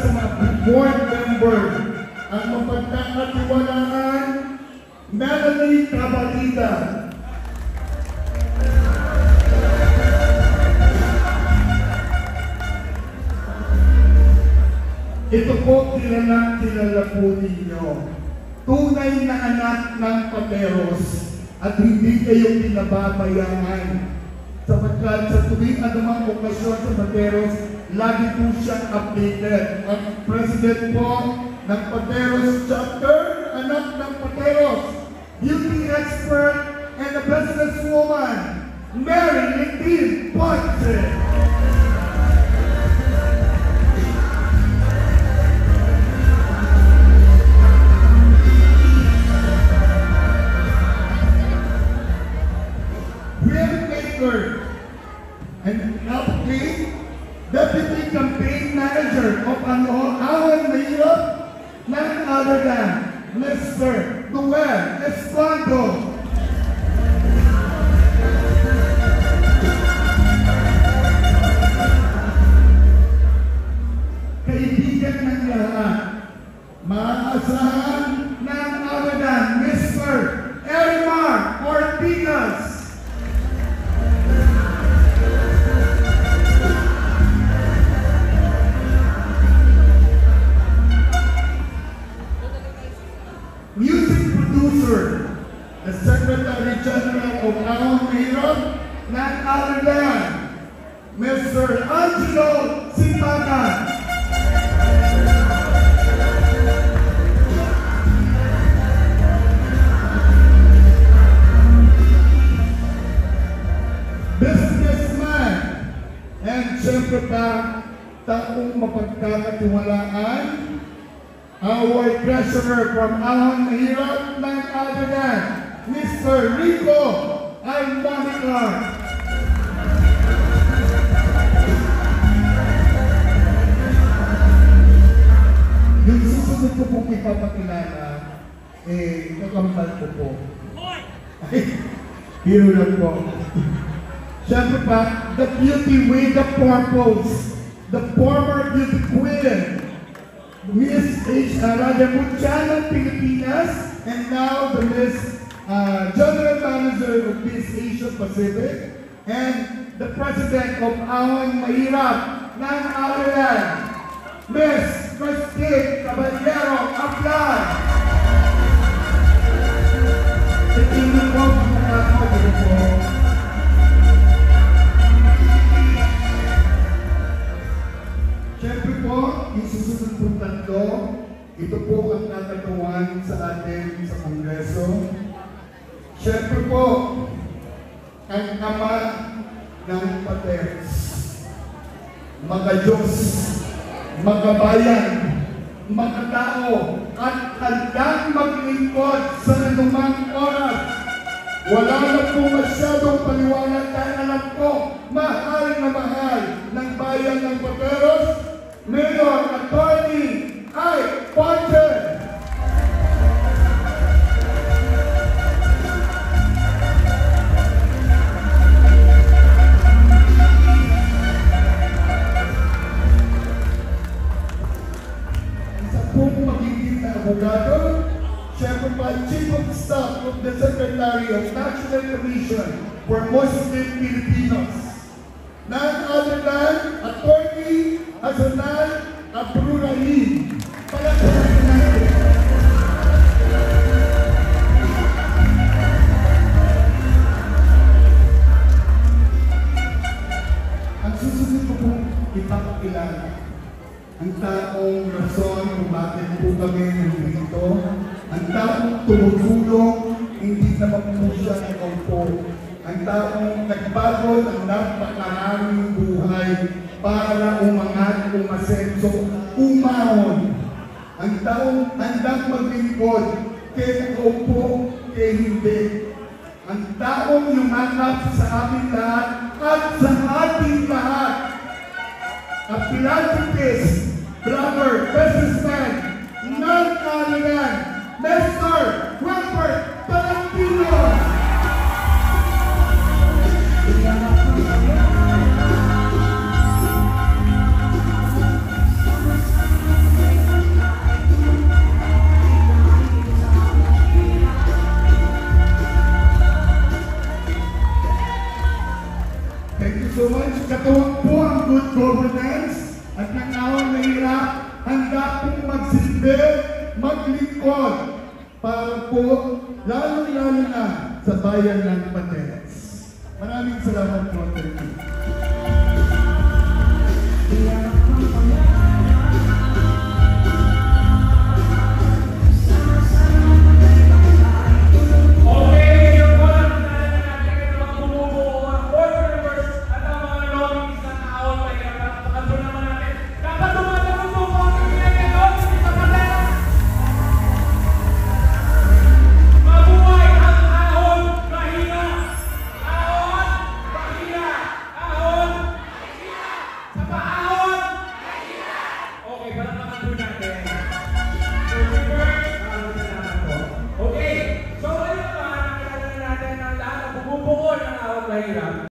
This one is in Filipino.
sa mga board member, ang mapagkakatiwalaan, Melanie Cabalida. Ito po kilala po ninyo. Tunay na anak ng Pateros at hindi kayo pinababayaan. Sapagkat sa tuwing anumang okasyon sa Pateros, lagi po siyang updated. Ang president po ng Pateros chapter, anak ng Pateros, beauty expert, and a businesswoman, Mary Lindin Ponce. And update, Deputy Campaign Manager of Ahon Mahirap, none other than Mr. Noel Espanto. Kaibigan ng lahat, maaasahan none other than Mr. Erimar Ortigas. Music producer, the Secretary General of Ahon Mahirap, none other than Mr. Angelo Sipagan. Businessman, and siyempre pa, taong mapagkakatiwalaan, our treasurer from Ahon Mahirap, none other than Mr. Rico Almanicar. Yung susunod ko pong ipapakilala, kakambal ko po. Ay, biro lang po. Siyempre pa, the beauty with the purpose, the former beauty queen, Miss H. Raja Muchanan, Pilipinas, and now the Miss General Manager of Miss Asia Pacific, and the President of Ahon Mahirap, none other than Miss Christine Caballero Aplan. Tingin po, siyempre po, yung susunod pong tatlo, ito po ang tatagawan sa atin sa Kongreso. Siyempre po, ang ama ng Pateros, mga Diyos, mga bayan, mga tao, at handang maglingkod sa anumang oras. Wala na po masyadong paliwanag dahil alam ko, mahal na mahal ng bayan ng Pateros, Mayor Attorney I. Ponce. Isa pong magiging na abogado, siyempre pa Chief of Staff of the Secretary of National Commission for Muslim Filipinos, none other than Attorney Hasanan Abdurrahim. Palagpakan natin. Ang susunod ko po ipapakilala ang taong rason kung bakit po kami nandito, ang taong tumutulong, hindi naman po siya nakaupo, ang taong nagbago ng napakaraming buhay para umangat, umasenso, umahon. Ang taong handang maglingkod, kaya nakaupo, kaya hindi. Ang taong yumanap sa ating lahat at sa ating lahat. A philanthropist, brother, businessman, none other than Mr. Robert Valentino. kundi maglingkod para po lalo-lalo na sa bayan ng Pateros. Maraming salamat po. Thank you.